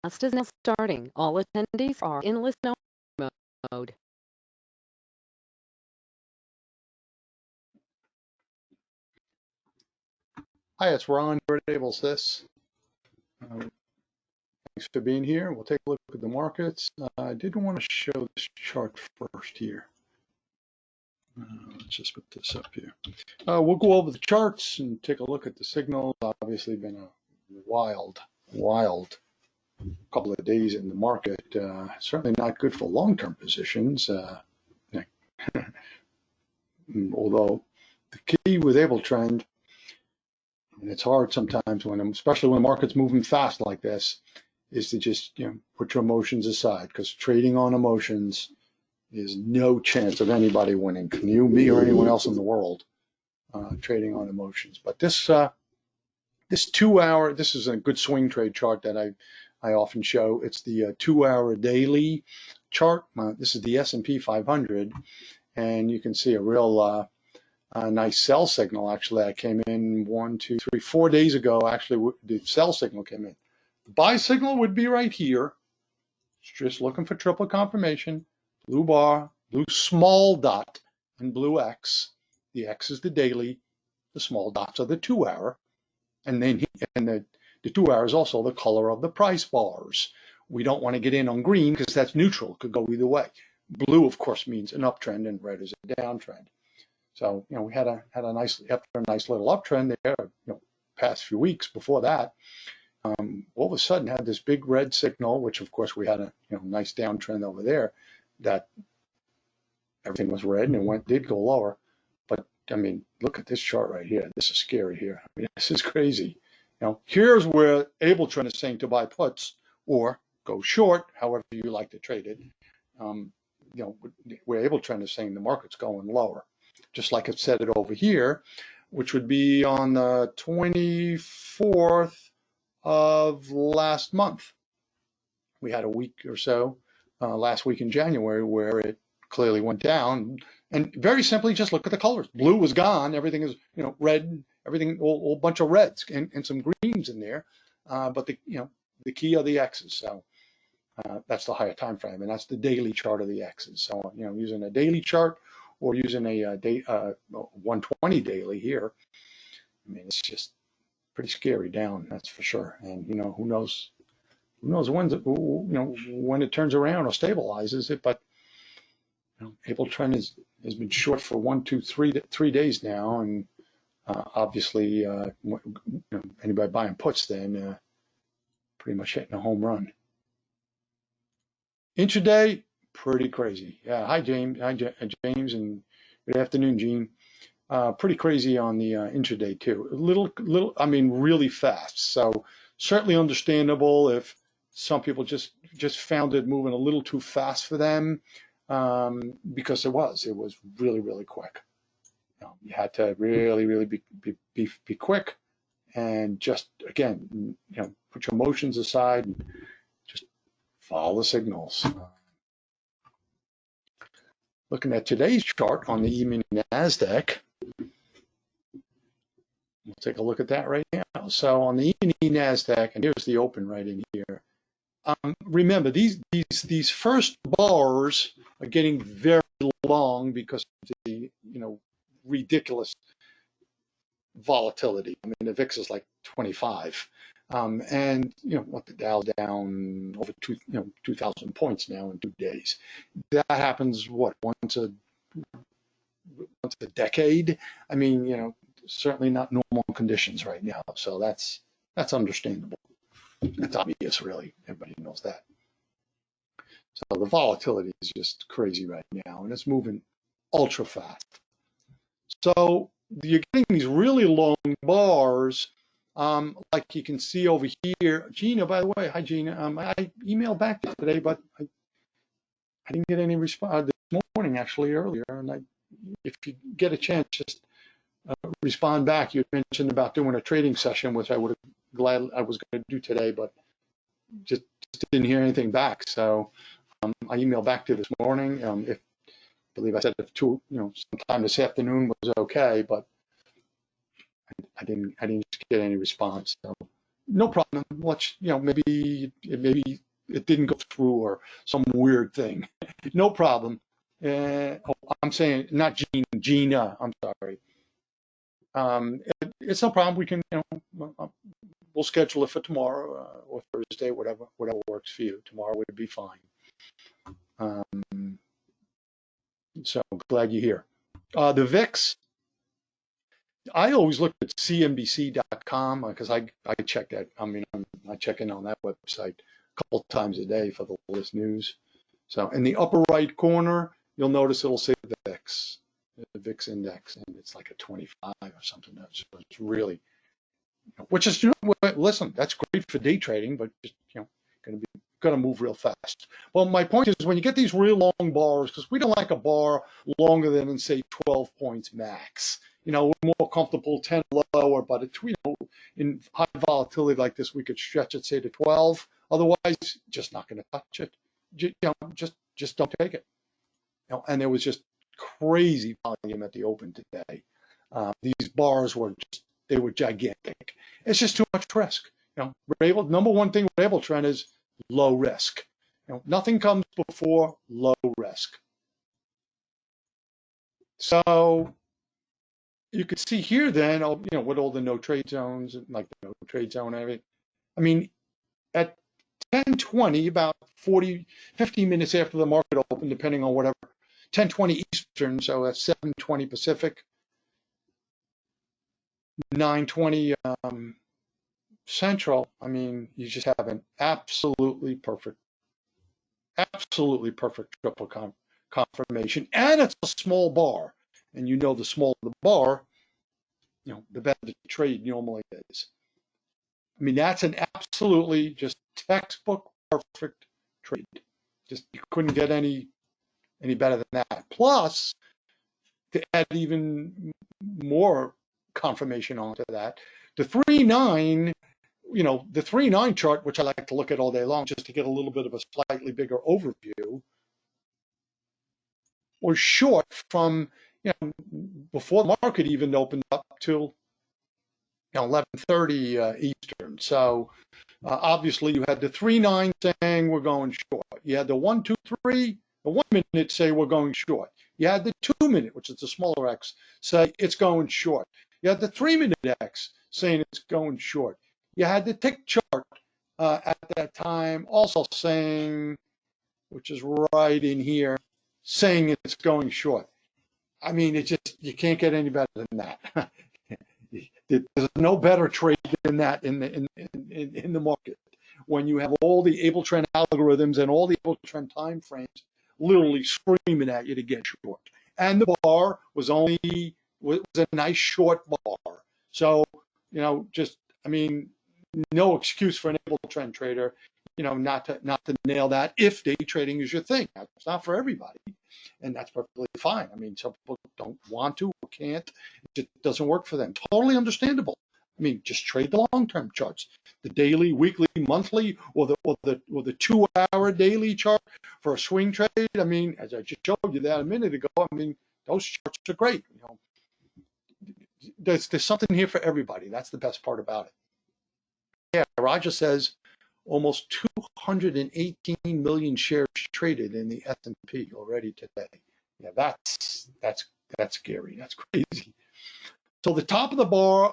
Class is now starting. All attendees are in listen-only mode. Hi, it's Ron here at Ablesys. Thanks for being here. We'll take a look at the markets. I did want to show this chart first here. Let's just put this up here. We'll go over the charts and take a look at the signals. Obviously been a wild couple of days in the market. Certainly not good for long-term positions. Although the key with Able Trend, and it's hard sometimes especially when the market's moving fast like this, is to just put your emotions aside, because trading on emotions is no chance of anybody winning. You, me, or anyone else in the world trading on emotions. But this 2 hour, this is a good swing trade chart that I often show. It's the 2 hour daily chart. This is the S&P 500, and you can see a real nice sell signal. Actually, I came in 4 days ago. Actually, the sell signal came in. The buy signal would be right here. It's just looking for triple confirmation. Blue bar, blue small dot, and blue X. The X is the daily. The small dots are the 2 hour. And then the 2 hour is also the color of the price bars. We don't want to get in on green because that's neutral. It could go either way. Blue, of course, means an uptrend, and red is a downtrend. So, we had a nice little uptrend there, past few weeks. Before that, all of a sudden had this big red signal, which of course we had a nice downtrend over there, that everything was red, and it did go lower. But I mean, look at this chart right here. This is scary here. I mean, this is crazy. Here's where Able Trend is saying to buy puts or go short, however you like to trade it. Where Able Trend is saying the market's going lower, just like it said it over here, which would be on the 24th of last month. We had a week or so last week in January where it clearly went down, and very simply just look at the colors. Blue was gone. Everything is red. Everything, all bunch of reds and some greens in there. But the key are the X's. So that's the higher time frame, and that's the daily chart of the X's. So using a daily chart or using a 120 daily here, I mean, it's just pretty scary down, that's for sure. And who knows when it turns around or stabilizes it. But Able Trend has been short for 3 days now, and obviously anybody buying puts then pretty much hitting a home run. Intraday, pretty crazy. Yeah, hi James, and good afternoon, Gene. Pretty crazy on the intraday too. Little, I mean, really fast. So certainly understandable if some people just found it moving a little too fast for them, because it was really quick. You had to really be quick, and just again, put your emotions aside and just follow the signals. Looking at today's chart on the E-mini Nasdaq. We'll take a look at that right now. So on the E-mini Nasdaq, and here's the open right in here. Remember, these first bars are getting very long because of the ridiculous volatility. I mean, the VIX is like 25, and what the Dow down over 2,000 points now in 2 days. That happens once a decade. I mean, certainly not normal conditions right now. So that's understandable. That's obvious, really. Everybody knows that. So the volatility is just crazy right now, and it's moving ultra fast. So you're getting these really long bars, like you can see over here. Gina, by the way, hi Gina. I emailed back today, but I didn't get any response this morning, actually, earlier. And if you get a chance, just respond back. You mentioned about doing a trading session, which I was going to do today, but just didn't hear anything back. So I emailed back to you this morning. I believe I said if sometime this afternoon was okay, but I didn't get any response. So no problem. Let's, maybe it didn't go through or some weird thing. No problem. I'm saying not Gina. I'm sorry. It's no problem. We can, we'll schedule it for tomorrow or Thursday, whatever works for you. Tomorrow would be fine. So glad you're here. The VIX, I always look at cnbc.com because I check that. I mean, I check in on that website a couple times a day for the latest news. So in the upper right corner, you'll notice it'll say the VIX index, and it's like a 25 or something. So it's really, which is, listen, that's great for day trading, but just, going to move real fast. Well, my point is when you get these real long bars, because we don't like a bar longer than, say, 12 points max. We're more comfortable 10 lower, but in high volatility like this, we could stretch it, say, to 12. Otherwise, just not going to touch it. Just don't take it. And there was just crazy volume at the open today. These bars were gigantic. It's just too much risk. Number one thing with Able Trend is low risk. Nothing comes before low risk. So you could see here then, with all the no trade zones, like the no trade zone and everything. I mean, at 10:20, about 50 minutes after the market opened, depending on whatever, 10:20 Eastern, so that's 7:20 Pacific, 9:20 Central. I mean, you just have an absolutely perfect triple confirmation, and it's a small bar. And the smaller the bar, the better the trade normally is. I mean, that's an absolutely just textbook perfect trade. Just you couldn't get any better than that. Plus, to add even more confirmation onto that, the 3-9, the 3-9 chart, which I like to look at all day long just to get a little bit of a slightly bigger overview, was short from before the market even opened up till 11:30 Eastern. So obviously you had the 3-9 saying we're going short. You had the 1-2-3, the 1 minute say we're going short. You had the 2 minute, which is the smaller X, say it's going short. You had the 3 minute X saying it's going short. You had the tick chart at that time also saying, which is right in here, saying it's going short. I mean, you can't get any better than that. There's no better trade than that in the market when you have all the Able Trend algorithms and all the Able Trend time frames literally screaming at you to get short. And the bar was a nice short bar. So, no excuse for an Able Trend trader, not to nail that if day trading is your thing. It's not for everybody, and that's perfectly fine. I mean, some people don't want to or can't. It just doesn't work for them. Totally understandable. I mean, just trade the long-term charts, the daily, weekly, monthly, or the 2-hour daily chart for a swing trade. I mean, as I just showed you that a minute ago, I mean, those charts are great. There's something here for everybody. That's the best part about it. Yeah, Roger says almost 218 million shares traded in the S&P already today. Yeah, that's scary. That's crazy. So the top of the bar,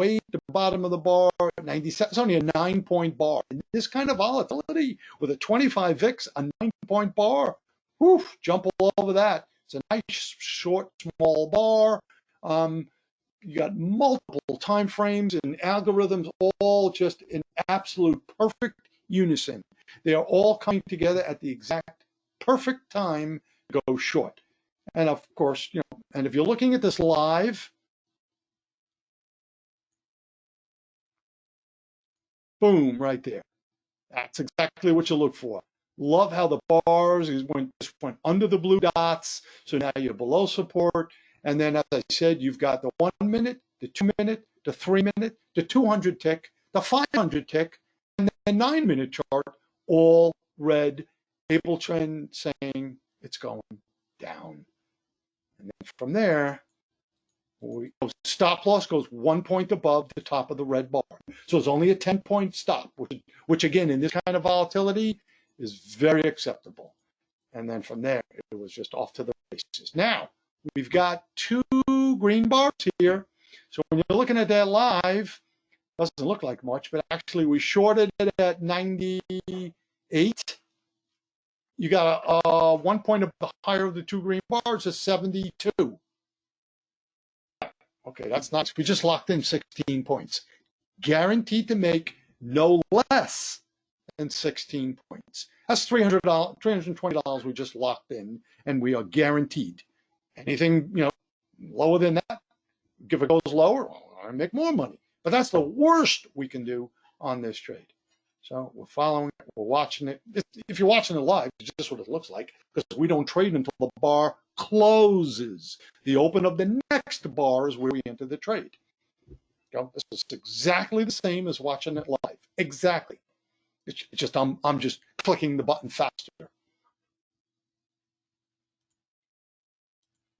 08, the bottom of the bar, 97. It's only a 9-point bar. And this kind of volatility with a 25 VIX, a 9-point bar, jump all over that. It's a nice, short, small bar. You got multiple time frames and algorithms, all just in absolute perfect unison. They are all coming together at the exact perfect time to go short. And of course, and if you're looking at this live, boom, right there. That's exactly what you look for. Love how the bars just went under the blue dots. So now you're below support. And then, as I said, you've got the 1 minute, the 2 minute, the 3 minute, the 200 tick, the 500 tick, and the 9 minute chart, all red, Able Trend saying it's going down. And then from there, Stop loss goes 1 point above the top of the red bar. So it's only a 10-point stop, which again, in this kind of volatility is very acceptable. And then from there, it was just off to the races. Now, we've got 2 green bars here. So when you're looking at that live, it doesn't look like much, but actually we shorted it at 98. You got a 1 point of the higher of the 2 green bars is 72. Okay, that's nice. We just locked in 16 points. Guaranteed to make no less than 16 points. That's $320 we just locked in, and we are guaranteed. Anything, lower than that, if it goes lower, I make more money. But that's the worst we can do on this trade. So we're following it, we're watching it. If you're watching it live, it's just what it looks like, because we don't trade until the bar closes. The open of the next bar is where we enter the trade. This is exactly the same as watching it live. Exactly. It's just I'm just clicking the button faster.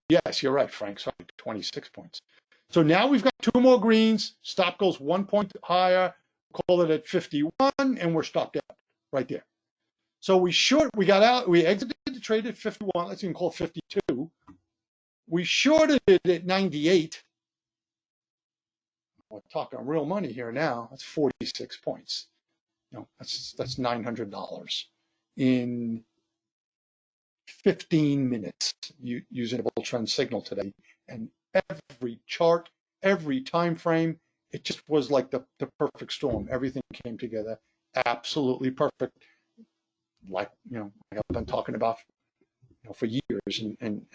Yes, you're right, Frank. Sorry, 26 points. So now we've got 2 more greens. Stop goes 1 point higher. Call it at 51, and we're stopped out right there. So we got out, we exited the trade at 51. Let's even call it 52. We shorted it at 98. We're talking real money here now. That's 46 points. That's $900 in 15 minutes using a bull trend signal today. And every chart, every time frame, it just was like the perfect storm. Everything came together absolutely perfect. Like I've been talking about for years and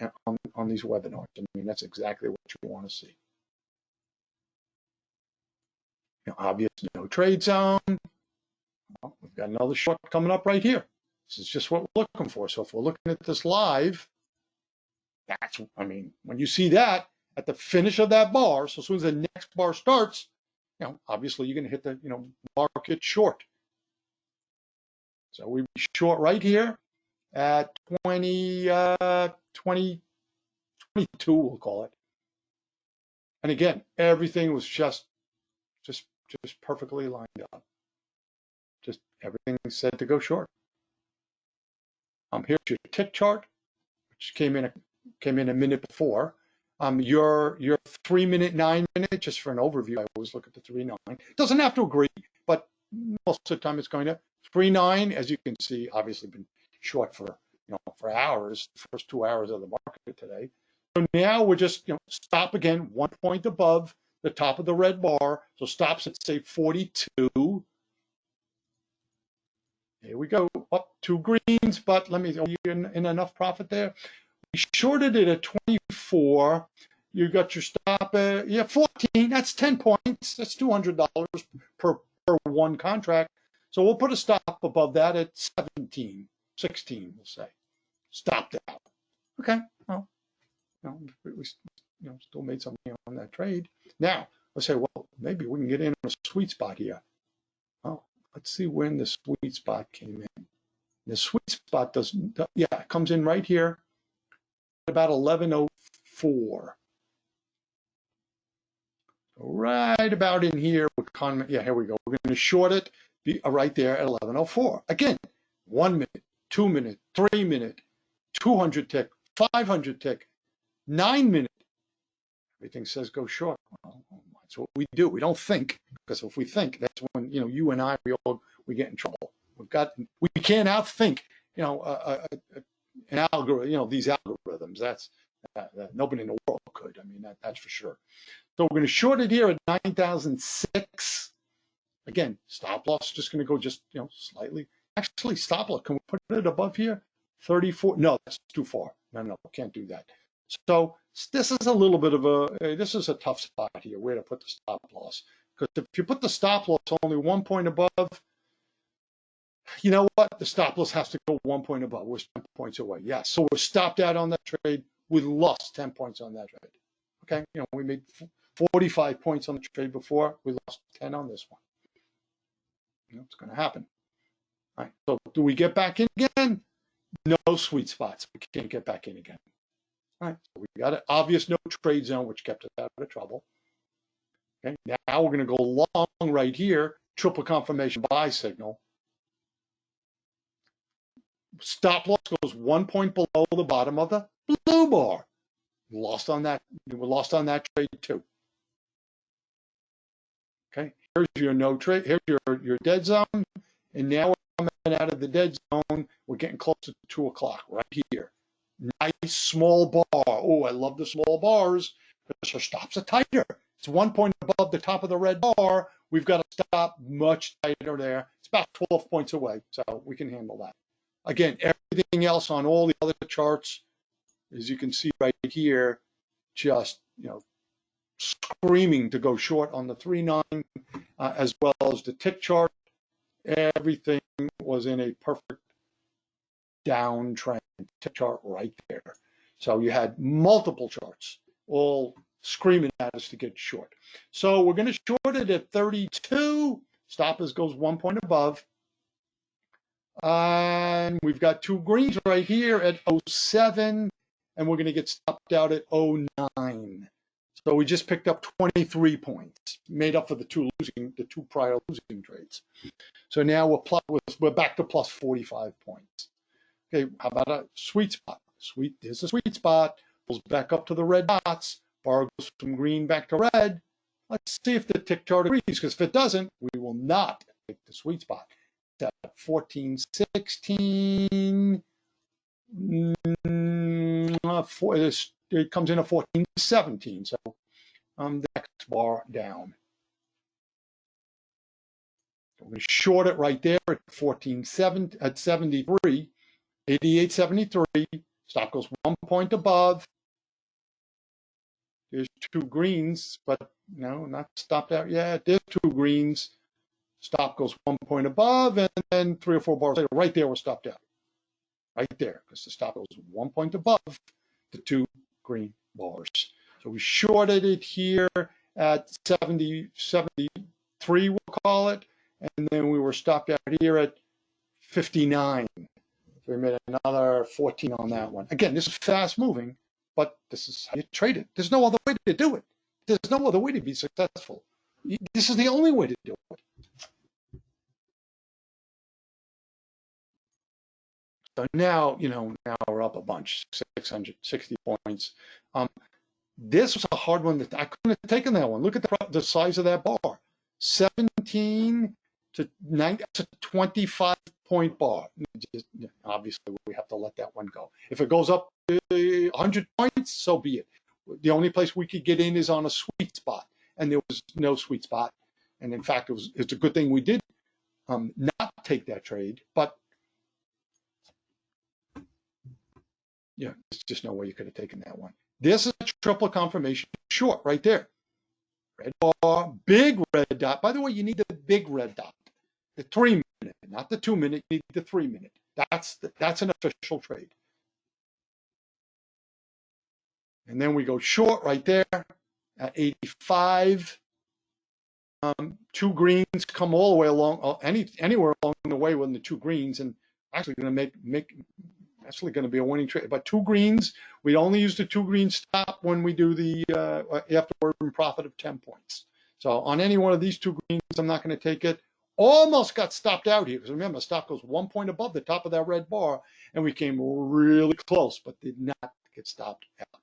on these webinars. I mean, that's exactly what you want to see. Obvious no trade zone. Well, we've got another short coming up right here. This is just what we're looking for. So if we're looking at this live, when you see that at the finish of that bar, so as soon as the next bar starts, obviously you're going to hit the, market short. So we short right here at 22, we'll call it. And again, everything was just perfectly lined up. Just everything said to go short. Here's your tick chart, which came in a minute before. Your 3 minute, 9 minute, just for an overview, I always look at the 3-9. Doesn't have to agree, but most of the time it's going to 3-9. As you can see, obviously been short for hours, the first 2 hours of the market today. So now we're just stop again, 1 point above the top of the red bar. So stops at say 42. Here we go, up 2 greens, but are you in enough profit there? We shorted it at 24. You got your stop at 14. That's 10 points. That's $200 per 1 contract. So we'll put a stop above that at 17, 16, we'll say. Stopped out. Okay. Well, we still made something on that trade. Now, let's say, well, maybe we can get in a sweet spot here. Well, let's see when the sweet spot came in. The sweet spot it comes in right here about 11:04. Right about in here with here we go. We're going to short it right there at 11:04. Again, 1 minute, 2 minute, 3 minute, 200 tick, 500 tick, 9 minute. Everything says go short. Well, that's what we do. We don't think, because if we think, that's when you and I we get in trouble. We can't outthink an algorithm. These algorithms. That's nobody in the world could. I mean, that's for sure. So we're going to short it here at 9,006. Again, stop loss just going to go slightly. Actually, stop loss. Can we put it above here? 34. No, that's too far. No, can't do that. So this is a little bit of this is a tough spot here, where to put the stop loss. Because if you put the stop loss only 1 point above, you know what? The stop loss has to go 1 point above. We're 10 points away. Yeah, so we're stopped out on that trade. We lost 10 points on that trade. Okay, we made 45 points on the trade before. We lost 10 on this one. It's going to happen. All right, so do we get back in again? No sweet spots. We can't get back in again. All right, so we got an obvious no trade zone, which kept us out of trouble. Okay, now we're going to go long right here, triple confirmation buy signal. Stop loss goes 1 point below the bottom of the blue bar. Lost on that. We lost on that trade too. Okay, here's your no trade. Here's your dead zone, and now we're coming out of the dead zone. We're getting close to 2 o'clock right here. Nice small bar. Oh, I love the small bars because our stops are tighter. It's 1 point above the top of the red bar. We've got to stop much tighter there. It's about 12 points away, so we can handle that. Again, everything else on all the other charts, as you can see right here, just, screaming to go short on the 3-9, as well as the tick chart. Everything was in a perfect downtrend. Tick chart right there. So you had multiple charts all screaming at us to get short. So we're going to short it at 32. Stop loss goes 1 point above. And we've got 2 greens right here at 07, and we're going to get stopped out at 09. So we just picked up 23 points, made up for the two prior losing trades. So now we're back to plus 45 points. Okay, how about a sweet spot? Here's a sweet spot. Goes back up to the red dots. Bar goes from green back to red. Let's see if the tick chart agrees, because if it doesn't, we will not take the sweet spot. It's at 14.16. It comes in at 14.17. So the next bar down. We're going to short it right there at 14.7 at 73. 88.73. Stock goes 1 point above. There's 2 greens, but no, not stopped out yet. There's 2 greens. Stop goes 1 point above, and then 3 or 4 bars later, right there, we're stopped out. Right there, because the stop goes 1 point above the 2 green bars. So we shorted it here at 73, we'll call it, and then we were stopped out here at 59. So we made another 14 on that one. Again, this is fast moving, but this is how you trade it. There's no other way to do it. There's no other way to be successful. This is the only way to do it. So now, now we're up a bunch, 660 points. This was a hard one that I couldn't have taken that one. Look at the size of that bar. 17 to 9, that's a 25 point bar. Obviously, we have to let that one go. If it goes up 100 points, so be it. The only place we could get in is on a sweet spot, and there was no sweet spot. And in fact, it's a good thing we did not take that trade, but yeah, there's just no way you could have taken that one. This is a triple confirmation short right there. Red bar, big red dot. By the way, you need the big red dot, the 3 minute, not the 2 minute. You need the 3 minute. That's an official trade. And then we go short right there at 85. 2 greens come all the way along, anywhere along the way with the 2 greens, and actually going to make actually going to be a winning trade. But 2 greens, we only use the 2 green stop when we do the after we're in profit of 10 points. So on any one of these 2 greens, I'm not going to take it. Almost got stopped out here, because remember, stock goes 1 point above the top of that red bar, and we came really close, but did not get stopped out.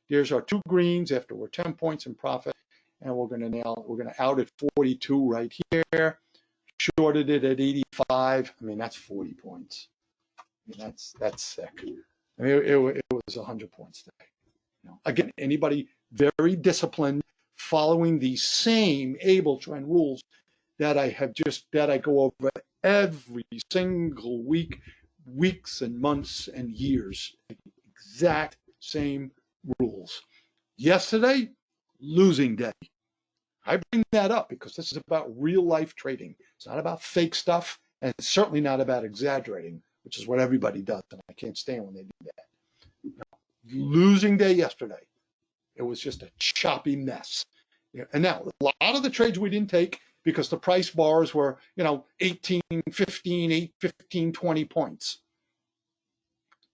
There's our 2 greens after we're 10 points in profit, and we're going to out at 42 right here. Shorted it at 85. I mean, that's 40 points. I mean, that's sick. I mean, it was 100 points today. Again, anybody very disciplined, following the same able trend rules that I go over every single week, weeks and months and years. Exact same rules. Yesterday, losing day. I bring that up because this is about real life trading. It's not about fake stuff, and it's certainly not about exaggerating, which is what everybody does, and I can't stand when they do that. Losing day yesterday. It was just a choppy mess. And now, a lot of the trades we didn't take because the price bars were, 18, 15, 8, 15, 20 points.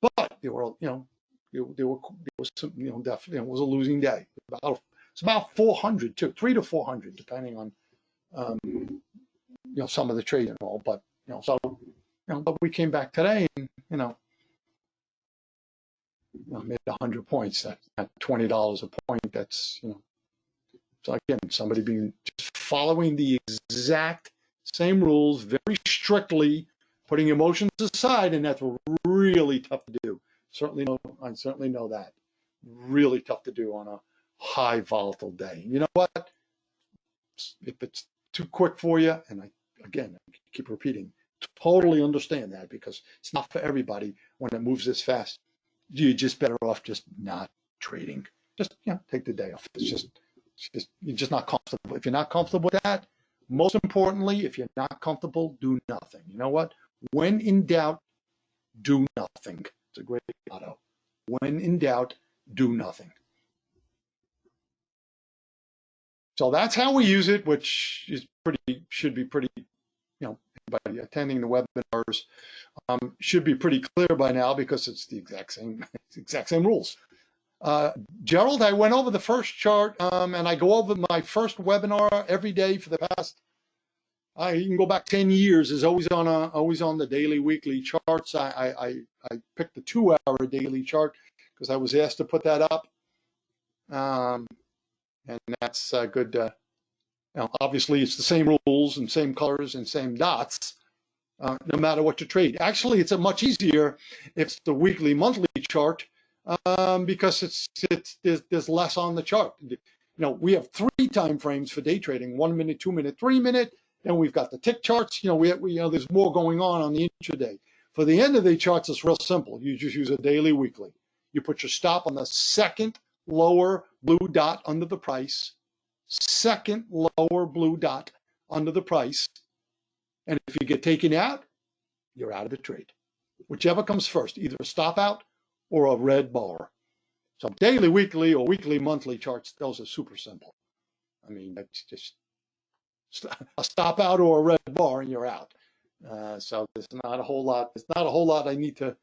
But they were, there was some, definitely it was a losing day. It's about 400 too, 300 to 400 depending on some of the trades and all. But but we came back today and made 100 points at $20 a point. That's so again, somebody being just following the exact same rules very strictly, putting emotions aside, and that's really tough to do. I certainly know that. Really tough to do on a high volatile day. You know what? If it's too quick for you, and I keep repeating, totally understand that because it's not for everybody when it moves this fast. You're just better off just not trading. Just take the day off. It's just you're just not comfortable. If you're not comfortable with that, most importantly, if you're not comfortable, do nothing. You know what? When in doubt, do nothing. It's a great motto. When in doubt, do nothing. So that's how we use it, which should be pretty, anybody attending the webinars should be pretty clear by now because it's the exact same rules. Gerald, I went over the first chart, and I go over my first webinar every day for the past. You can go back 10 years. Is always on the daily, weekly charts. I picked the 2-hour daily chart because I was asked to put that up, and that's good. Obviously, it's the same rules and same colors and same dots, no matter what you trade. Actually, it's a much easier if it's the weekly, monthly chart. Because there's less on the chart. We have 3 time frames for day trading: 1 minute, 2 minute, 3 minute. Then we've got the tick charts. There's more going on the intraday. For the end of the charts, it's real simple. You just use a daily, weekly. You put your stop on the second lower blue dot under the price. Second lower blue dot under the price. And if you get taken out, you're out of the trade. Whichever comes first, either a stop out or a red bar. So daily, weekly, or weekly, monthly charts, those are super simple. I mean, that's just a stop out or a red bar and you're out. So there's not a whole lot. There's not a whole lot I need to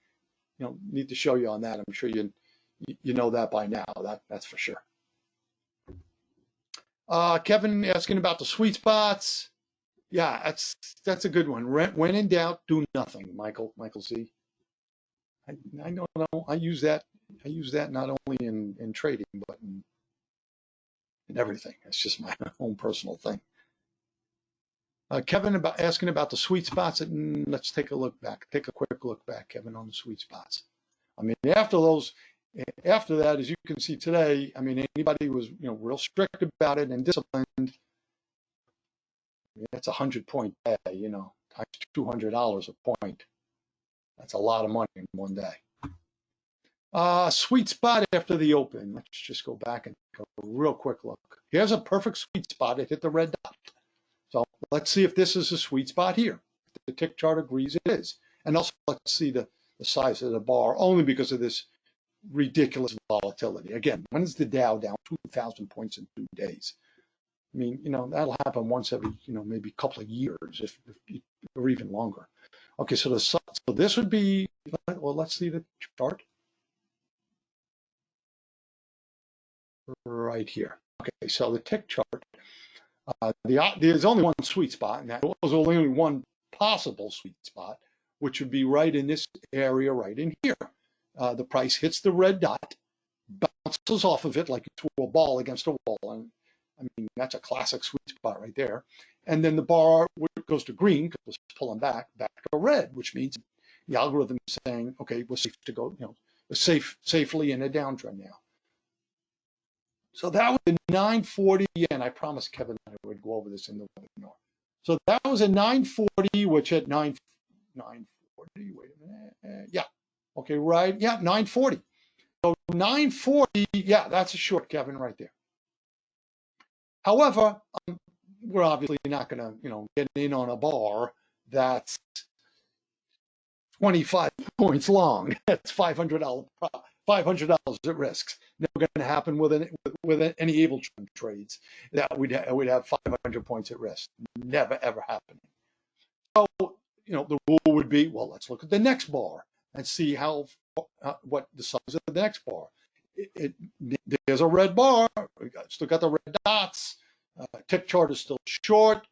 show you on that. I'm sure you know that by now. That's for sure. Kevin asking about the sweet spots. Yeah, that's a good one. When in doubt, do nothing. Michael Z. I don't know. I use that not only in trading, but in everything. It's just my own personal thing. Kevin asking about the sweet spots. Let's take a look back. Take a quick look back, Kevin, on the sweet spots. I mean, after that, as you can see today, I mean, anybody who was real strict about it and disciplined. That's 100-point day, times $200 a point. That's a lot of money in one day. Sweet spot after the open. Let's just go back and take a real quick look. Here's a perfect sweet spot. It hit the red dot. So let's see if this is a sweet spot here. The tick chart agrees it is. And also let's see the size of the bar, only because of this ridiculous volatility. Again, when is the Dow down 2,000 points in 2 days? I mean, that'll happen once every, maybe a couple of years, or even longer. Okay, so this would be, well, let's see the chart. Right here. Okay, so the tick chart, there's only one sweet spot, and that was only one possible sweet spot, which would be right in this area, right in here. The price hits the red dot, bounces off of it like you threw a ball against a wall, and I mean, that's a classic sweet spot right there. And then the bar goes to green because it's pulling back to red, which means the algorithm is saying, okay, we're safe to go, we're safely in a downtrend now. So that was a 940, and I promised Kevin I would go over this in the webinar. So that was a 940, which at 940, wait a minute, yeah, okay, right, yeah, 940. So 940, yeah, that's a short, Kevin, right there. However, we're obviously not going to, get in on a bar that's 25 points long. That's $500 at risk. Never going to happen with any able trades that we'd have 500 points at risk. Never ever happening. So the rule would be, well, let's look at the next bar and see how what the size of the next bar. There's a red bar. Still got the red dots. Tick chart is still short.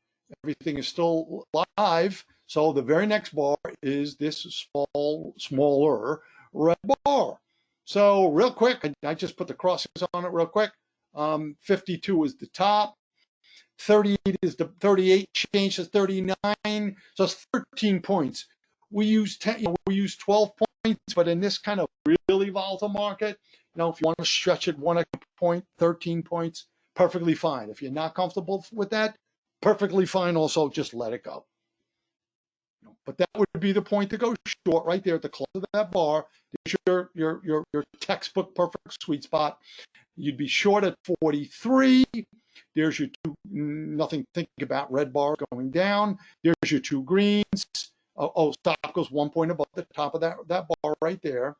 Everything is still live. So the very next bar is this smaller red bar. So real quick, I just put the crosses on it real quick. 52 is the top. 38 is the 38 change to 39. So it's 13 points. We use 12 points, but in this kind of really volatile market, if you want to stretch it 1 point, 13 points, perfectly fine. If you're not comfortable with that, perfectly fine. Also, just let it go. But that would be the point to go short right there at the close of that bar. There's your textbook perfect sweet spot. You'd be short at 43. There's your two, nothing to think about, red bar going down. There's your two greens. Stop goes 1 point above the top of that bar right there.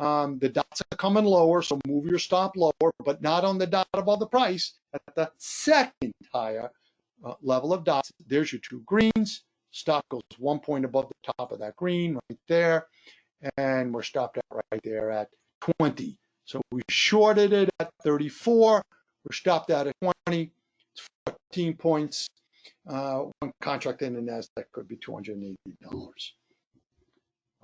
The dots are coming lower, so move your stop lower, but not on the dot above the price. At the second higher level of dots, there's your two greens. Stop goes 1 point above the top of that green right there, and we're stopped out right there at 20. So we shorted it at 34. We're stopped out at 20. It's 14 points. One contract in the Nasdaq could be $280.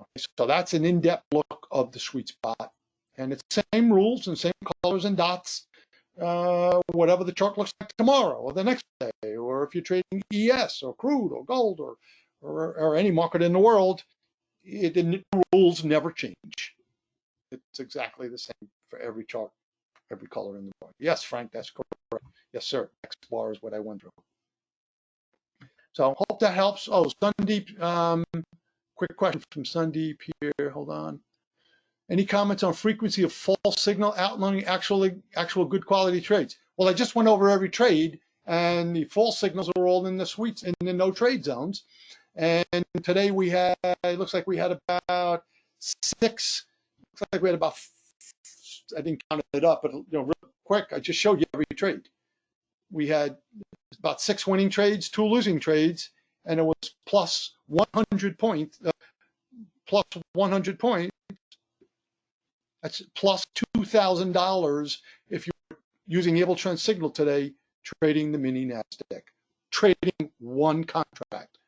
Okay, so that's an in-depth look of the sweet spot, and it's the same rules and same colors and dots. Whatever the chart looks like tomorrow or the next day, or if you're trading ES or crude or gold or any market in the world, the rules never change. It's exactly the same for every chart, every color in the world. Yes, Frank, that's correct. Yes, sir. X bar is what I went through. So hope that helps. Oh, Sundeep, quick question from Sundeep here. Hold on. Any comments on frequency of false signal outlining actual good quality trades? Well, I just went over every trade, and the false signals are all in the sweets, in the no trade zones. And today it looks like we had about 6. Looks like we had about, I didn't count it up, but real quick, I just showed you every trade. We had about 6 winning trades, 2 losing trades, and it was plus 100 points. Plus 100 points. That's plus $2,000 if you're using Abletrend Signal today, trading the mini Nasdaq, trading one contract.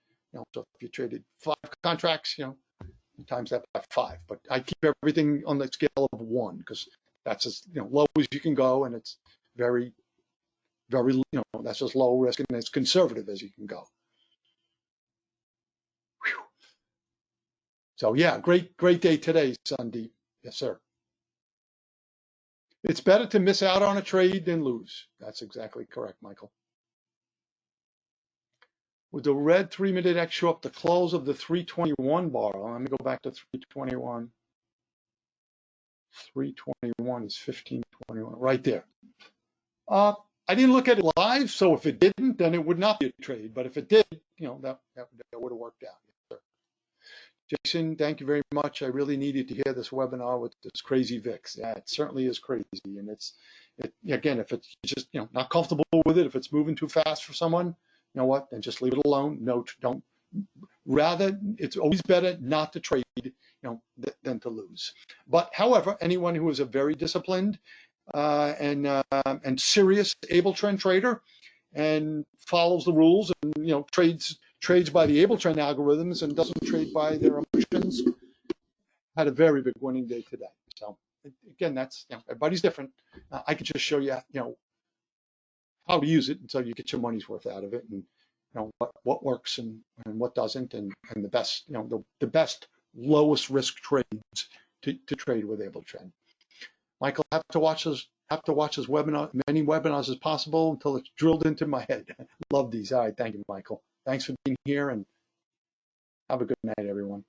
So if you traded 5 contracts, times that by 5. But I keep everything on the scale of 1 because that's as low as you can go, and it's very, very that's as low risk and as conservative as you can go. Whew. So yeah, great day today, Sandeep. Yes, sir. It's better to miss out on a trade than lose. That's exactly correct, Michael. Would the red 3-minute X show up the close of the 321 bar? Let me go back to 321. 321 is 1521, right there. I didn't look at it live, so if it didn't, then it would not be a trade. But if it did, that would have worked out. Yes, sir. Jason, thank you very much. I really needed to hear this webinar with this crazy VIX. Yeah, it certainly is crazy. And again, if it's just not comfortable with it, if it's moving too fast for someone, you know what? Then just leave it alone. No, don't. Rather, it's always better not to trade, than to lose. But however, anyone who is a very disciplined and serious Abletrend trader and follows the rules and trades by the Abletrend algorithms and doesn't trade by their emotions, had a very big winning day today. So again, that's everybody's different. I could just show you how to use it until you get your money's worth out of it, and what works and what doesn't, and the best the best lowest risk trades to trade with Abletrend. Michael, I have to watch this webinar, many webinars as possible until it's drilled into my head. Love these. All right, thank you, Michael. Thanks for being here, and have a good night, everyone.